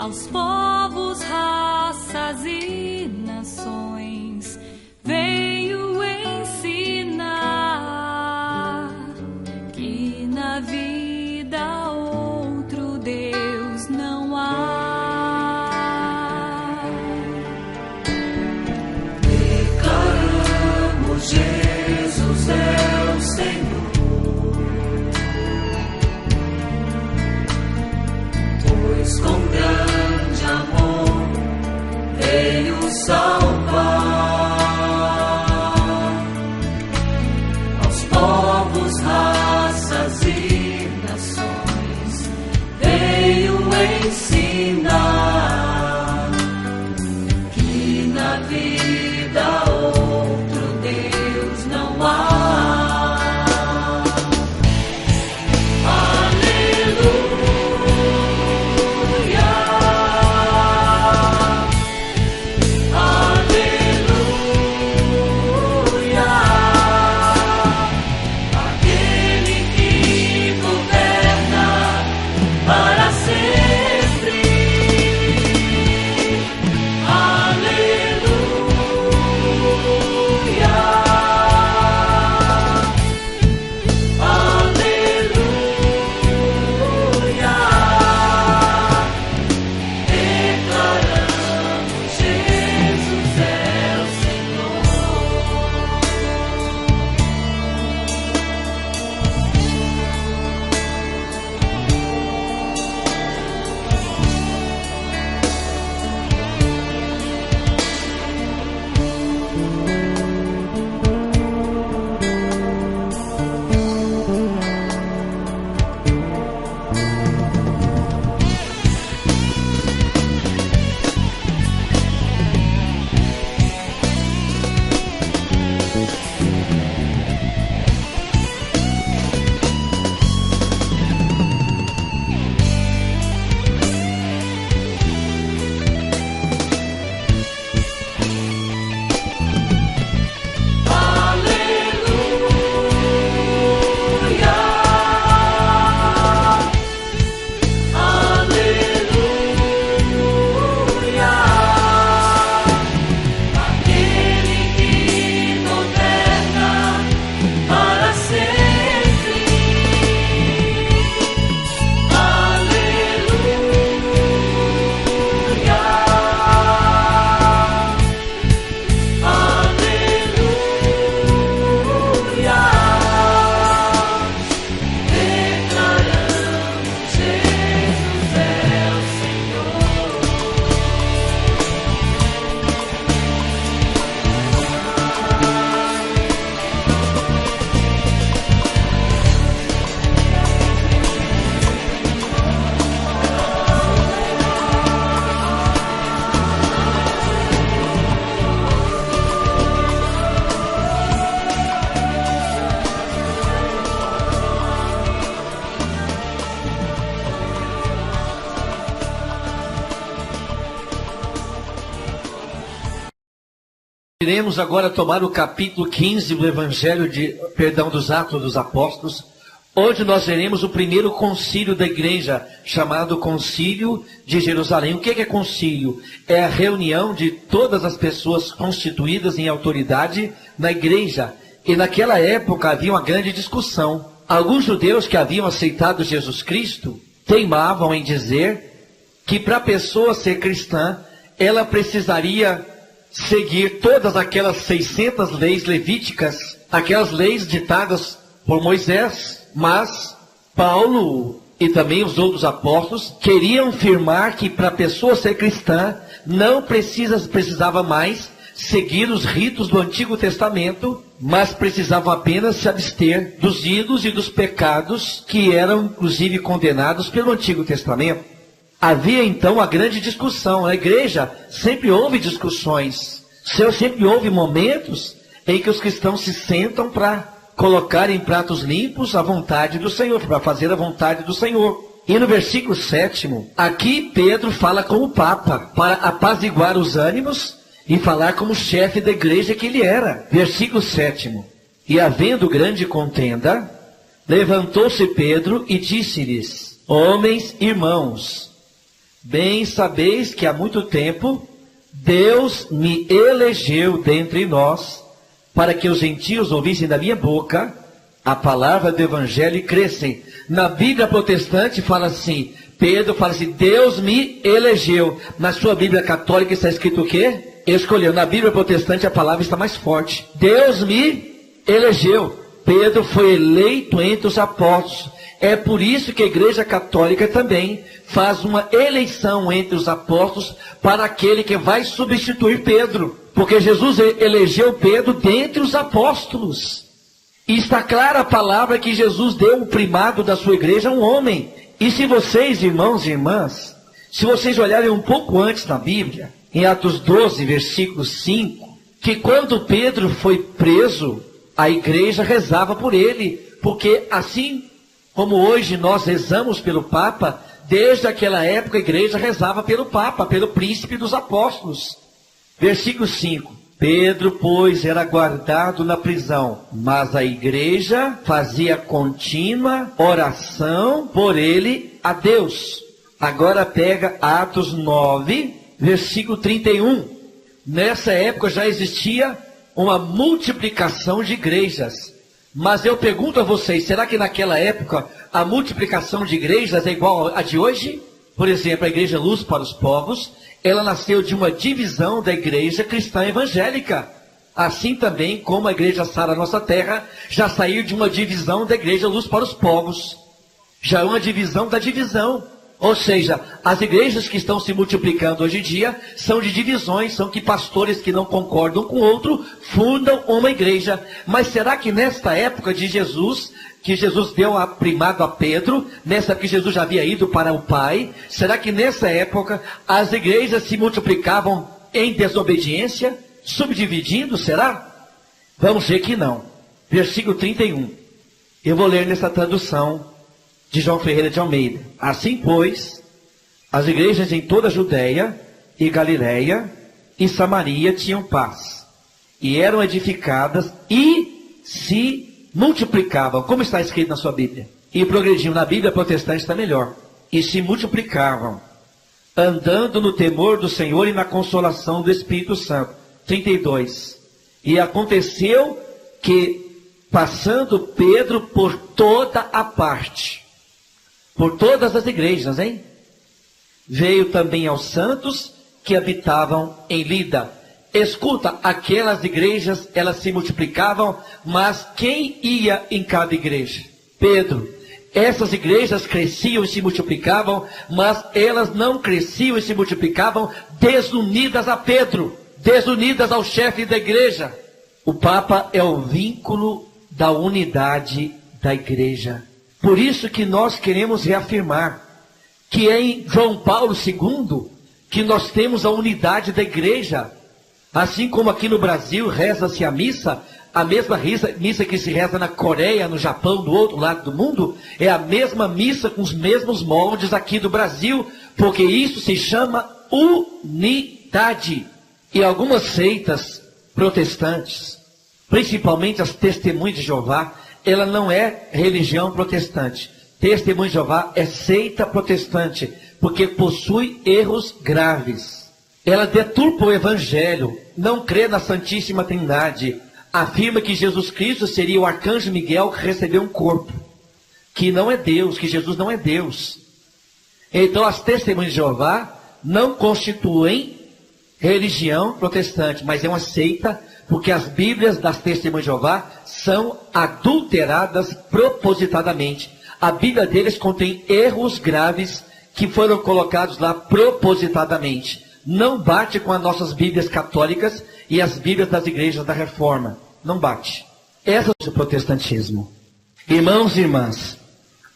aos povos, raças e nações, veio ensinar que na vida outro Deus não há. Declaramos: Jesus é o Senhor, pois com grande amor veio salvar aos povos, raças e nações, veio ensinar que na vida outro Deus não há. Iremos agora tomar o capítulo 15 do Evangelho dos Atos dos Apóstolos. Hoje nós veremos o primeiro concílio da igreja, chamado Concílio de Jerusalém. O que é concílio? É a reunião de todas as pessoas constituídas em autoridade na igreja. E naquela época havia uma grande discussão. Alguns judeus que haviam aceitado Jesus Cristo teimavam em dizer que para a pessoa ser cristã, ela precisaria seguir todas aquelas 600 leis levíticas, aquelas leis ditadas por Moisés. Mas Paulo e também os outros apóstolos queriam afirmar que para a pessoa ser cristã não precisava mais seguir os ritos do Antigo Testamento, mas precisava apenas se abster dos ídolos e dos pecados que eram inclusive condenados pelo Antigo Testamento. Havia então a grande discussão. Na igreja sempre houve discussões, sempre houve momentos em que os cristãos se sentam para colocar em pratos limpos a vontade do Senhor, para fazer a vontade do Senhor. E no versículo 7, aqui Pedro fala com o Papa, para apaziguar os ânimos e falar como chefe da igreja que ele era. Versículo 7. E havendo grande contenda, levantou-se Pedro e disse-lhes: homens, irmãos, Bem sabeis que há muito tempo Deus me elegeu dentre nós, para que os gentios ouvissem da minha boca a palavra do evangelho e crescem. Na Bíblia protestante fala assim, Pedro fala assim, Deus me elegeu. Na sua Bíblia católica está escrito o quê? Escolheu. Na Bíblia protestante a palavra está mais forte. Deus me elegeu. Pedro foi eleito entre os apóstolos. É por isso que a Igreja Católica também faz uma eleição entre os apóstolos para aquele que vai substituir Pedro. Porque Jesus elegeu Pedro dentre os apóstolos. E está clara a palavra que Jesus deu o primado da sua igreja a um homem. E se vocês, irmãos e irmãs, se vocês olharem um pouco antes na Bíblia, em Atos 12, versículo 5, que quando Pedro foi preso, a igreja rezava por ele. Porque assim como hoje nós rezamos pelo Papa, desde aquela época a igreja rezava pelo Papa, pelo príncipe dos apóstolos. Versículo 5. Pedro, pois, era guardado na prisão, mas a igreja fazia contínua oração por ele a Deus. Agora pega Atos 9, versículo 31. Nessa época já existia uma multiplicação de igrejas. Mas eu pergunto a vocês, será que naquela época a multiplicação de igrejas é igual a de hoje? Por exemplo, a Igreja Luz para os Povos, ela nasceu de uma divisão da igreja cristã evangélica. Assim também como a Igreja Sara Nossa Terra já saiu de uma divisão da Igreja Luz para os Povos. Já é uma divisão da divisão. Ou seja, as igrejas que estão se multiplicando hoje em dia são de divisões, são que pastores que não concordam com o outro fundam uma igreja. Mas será que nesta época de Jesus, que Jesus deu a primado a Pedro, nessa época que Jesus já havia ido para o Pai, será que nessa época as igrejas se multiplicavam em desobediência, subdividindo, será? Vamos ver que não. Versículo 31. Eu vou ler nessa tradução de João Ferreira de Almeida. Assim, pois, as igrejas em toda a Judéia e Galiléia e Samaria tinham paz, e eram edificadas e se multiplicavam, como está escrito na sua Bíblia. E progrediam. Na Bíblia protestante está melhor. E se multiplicavam, andando no temor do Senhor e na consolação do Espírito Santo. 32. E aconteceu que, passando Pedro por toda a parte, por todas as igrejas, hein? Veio também aos santos que habitavam em Lida. Escuta, aquelas igrejas, elas se multiplicavam, mas quem ia em cada igreja? Pedro. Essas igrejas cresciam e se multiplicavam, mas elas não cresciam e se multiplicavam desunidas a Pedro, desunidas ao chefe da igreja. O Papa é o vínculo da unidade da igreja. Por isso que nós queremos reafirmar que é em João Paulo II que nós temos a unidade da igreja. Assim como aqui no Brasil reza-se a missa, a mesma missa que se reza na Coreia, no Japão, do outro lado do mundo, é a mesma missa com os mesmos moldes aqui do Brasil, porque isso se chama unidade. E algumas seitas protestantes, principalmente as Testemunhas de Jeová, ela não é religião protestante. Testemunho de Jeová é seita protestante, porque possui erros graves. Ela deturpa o Evangelho, não crê na Santíssima Trindade, afirma que Jesus Cristo seria o arcanjo Miguel que recebeu um corpo, que não é Deus, que Jesus não é Deus. Então as Testemunhas de Jeová não constituem religião protestante, mas é uma seita, porque as Bíblias das Testemunhas de Jeová são adulteradas propositadamente. A Bíblia deles contém erros graves que foram colocados lá propositadamente. Não bate com as nossas Bíblias católicas e as Bíblias das igrejas da Reforma. Não bate. Essa é o protestantismo. Irmãos e irmãs,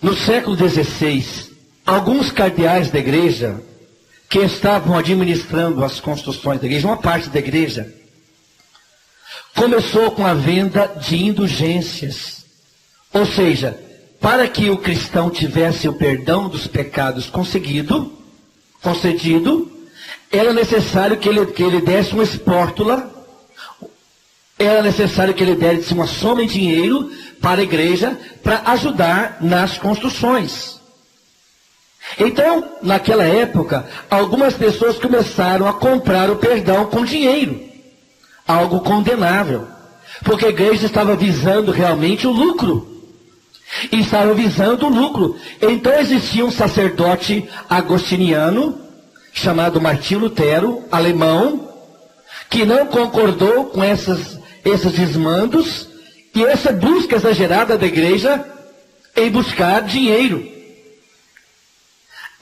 no século XVI, alguns cardeais da igreja que estavam administrando as construções da igreja, uma parte da igreja, começou com a venda de indulgências. Ou seja, para que o cristão tivesse o perdão dos pecados concedido, era necessário que ele desse uma espórtula, era necessário que ele desse uma soma em dinheiro para a igreja, para ajudar nas construções. Então, naquela época, algumas pessoas começaram a comprar o perdão com dinheiro. Algo condenável. Porque a igreja estava visando realmente o lucro. E estava visando o lucro. Então existia um sacerdote agostiniano, chamado Martinho Lutero, alemão, que não concordou com esses desmandos e essa busca exagerada da igreja em buscar dinheiro.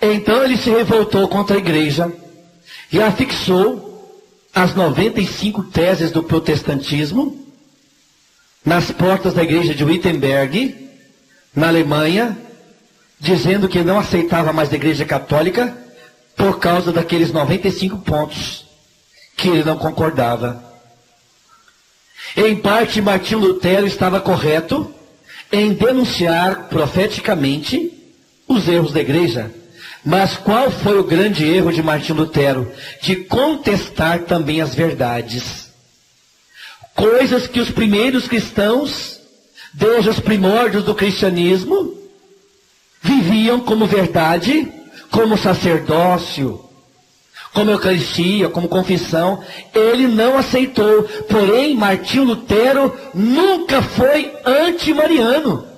Então ele se revoltou contra a igreja e afixou as 95 teses do protestantismo nas portas da igreja de Wittenberg, na Alemanha, dizendo que não aceitava mais a igreja católica por causa daqueles 95 pontos que ele não concordava. Em parte, Martinho Lutero estava correto em denunciar profeticamente os erros da igreja. Mas qual foi o grande erro de Martinho Lutero? De contestar também as verdades. Coisas que os primeiros cristãos, desde os primórdios do cristianismo, viviam como verdade, como sacerdócio, como Eucaristia, como confissão. Ele não aceitou. Porém, Martinho Lutero nunca foi anti-mariano.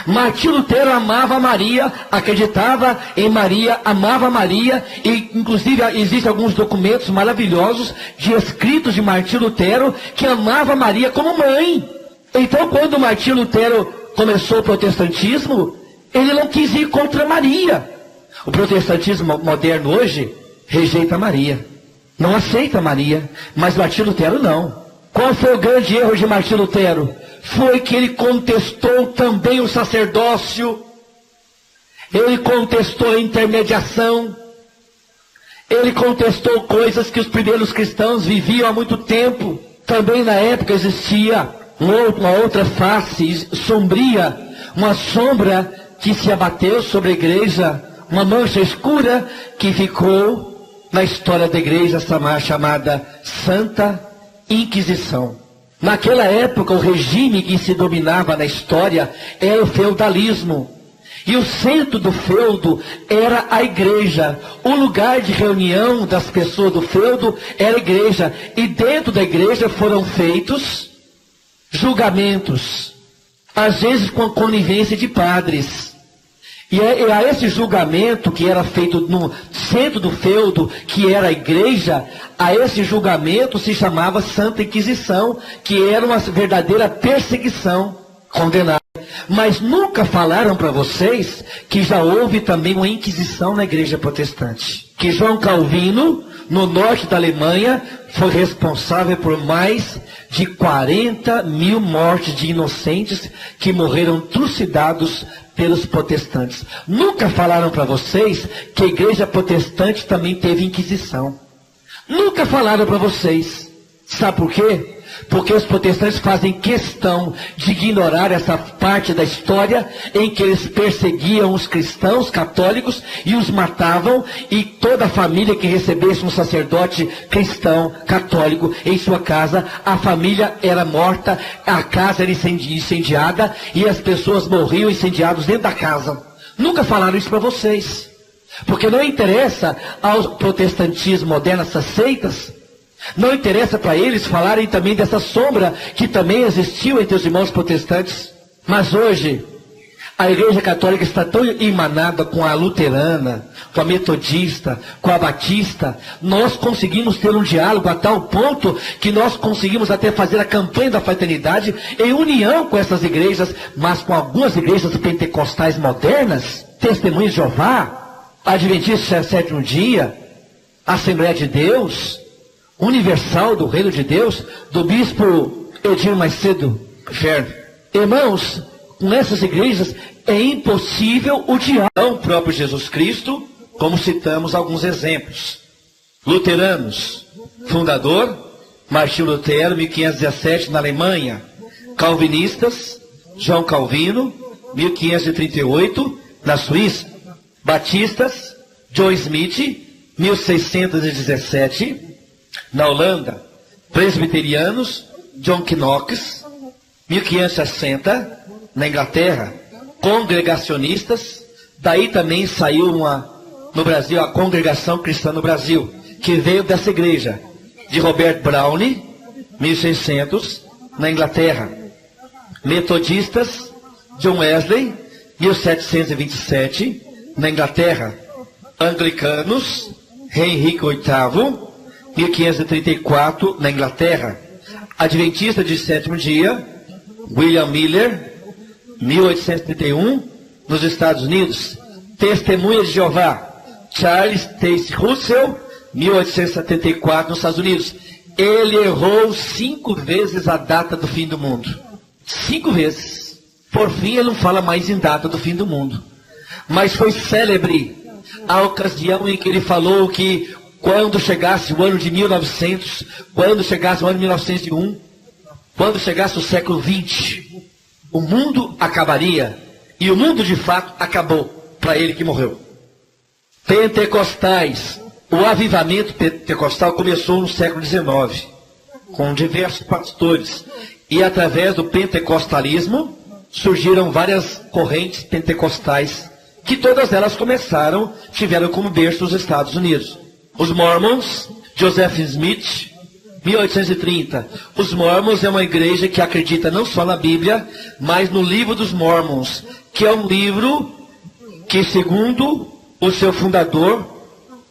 Martinho Lutero amava Maria, acreditava em Maria, amava Maria, e inclusive existem alguns documentos maravilhosos de escritos de Martinho Lutero que amava Maria como mãe. Então, quando Martinho Lutero começou o protestantismo, ele não quis ir contra Maria. O protestantismo moderno hoje rejeita Maria, não aceita Maria, mas Martinho Lutero não. Qual foi o grande erro de Martinho Lutero? Foi que ele contestou também o sacerdócio, ele contestou a intermediação, ele contestou coisas que os primeiros cristãos viviam há muito tempo. Também na época existia uma outra face sombria, uma sombra que se abateu sobre a igreja, uma mancha escura que ficou na história da igreja chamada Santa Inquisição. Naquela época, o regime que se dominava na história era o feudalismo. E o centro do feudo era a igreja. O lugar de reunião das pessoas do feudo era a igreja. E dentro da igreja foram feitos julgamentos, às vezes com a conivência de padres. E a esse julgamento que era feito no centro do feudo, que era a igreja, a esse julgamento se chamava Santa Inquisição, que era uma verdadeira perseguição condenada. Mas nunca falaram para vocês que já houve também uma Inquisição na igreja protestante. Que João Calvino, no norte da Alemanha, foi responsável por mais de 40 mil mortes de inocentes que morreram trucidados pelos protestantes. Nunca falaram para vocês que a igreja protestante também teve Inquisição. Nunca falaram para vocês. Sabe por quê? Porque os protestantes fazem questão de ignorar essa parte da história em que eles perseguiam os cristãos católicos e os matavam, e toda a família que recebesse um sacerdote cristão católico em sua casa, a família era morta, a casa era incendiada e as pessoas morriam incendiadas dentro da casa. Nunca falaram isso para vocês. Porque não interessa ao protestantismo moderno, essas seitas, não interessa para eles falarem também dessa sombra que também existiu entre os irmãos protestantes. Mas hoje, a igreja católica está tão emanada com a luterana, com a metodista, com a batista. Nós conseguimos ter um diálogo a tal ponto que nós conseguimos até fazer a campanha da fraternidade em união com essas igrejas, mas com algumas igrejas pentecostais modernas, Testemunhas de Jeová, Adventistas do Sétimo Dia, Assembleia de Deus, Universal do Reino de Deus, do bispo Edir Macedo Ferro. Irmãos, com essas igrejas é impossível o diálogo. O próprio Jesus Cristo, como citamos alguns exemplos. Luteranos, fundador, Martinho Lutero, 1517 na Alemanha. Calvinistas, João Calvino, 1538 na Suíça. Batistas, John Smith, 1617 na Holanda. Presbiterianos, John Knox, 1560 na Inglaterra. Congregacionistas, Daí também saiu no Brasil, a Congregação Cristã no Brasil, que veio dessa igreja, de Robert Browne, 1600, na Inglaterra. Metodistas, John Wesley, 1727, na Inglaterra. Anglicanos, Rei Henrique VIII, 1534, na Inglaterra. Adventista de sétimo dia, William Miller, 1831, nos Estados Unidos. Testemunha de Jeová, Charles Taze Russell, 1874, nos Estados Unidos. Ele errou 5 vezes a data do fim do mundo. 5 vezes. Por fim, ele não fala mais em data do fim do mundo. Mas foi célebre a ocasião em que ele falou que quando chegasse o ano de 1900, quando chegasse o ano de 1901, quando chegasse o século XX, o mundo acabaria. E o mundo, de fato, acabou para ele que morreu. Pentecostais. O avivamento pentecostal começou no século XIX, com diversos pastores. E através do pentecostalismo, surgiram várias correntes pentecostais, que todas elas tiveram como berço os Estados Unidos. Os Mormons, Joseph Smith, 1830. Os Mormons é uma igreja que acredita não só na Bíblia, mas no livro dos Mormons, que é um livro que, segundo o seu fundador,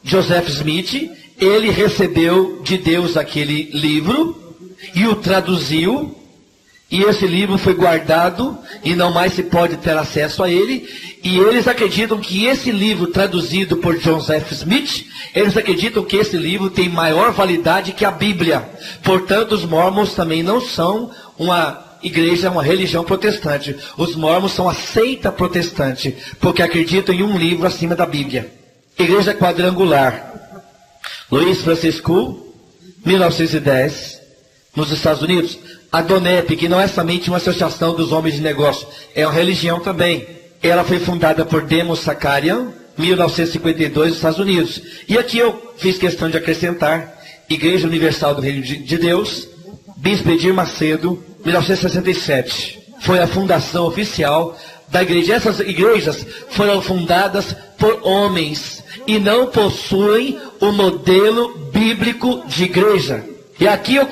Joseph Smith, ele recebeu de Deus aquele livro e o traduziu, e esse livro foi guardado e não mais se pode ter acesso a ele. E eles acreditam que esse livro traduzido por Joseph Smith, eles acreditam que esse livro tem maior validade que a Bíblia. Portanto, os Mormons também não são uma igreja, uma religião protestante. Os Mormons são a seita protestante, porque acreditam em um livro acima da Bíblia. Igreja Quadrangular, Louis Francis School, 1910, nos Estados Unidos. A DONEP, que não é somente uma associação dos homens de negócio, é uma religião também. Ela foi fundada por Demos Sakarian, 1952, nos Estados Unidos. E aqui eu fiz questão de acrescentar Igreja Universal do Reino de Deus, Bispo Edir Macedo, 1967. Foi a fundação oficial da igreja. Essas igrejas foram fundadas por homens e não possuem o modelo bíblico de igreja. E aqui eu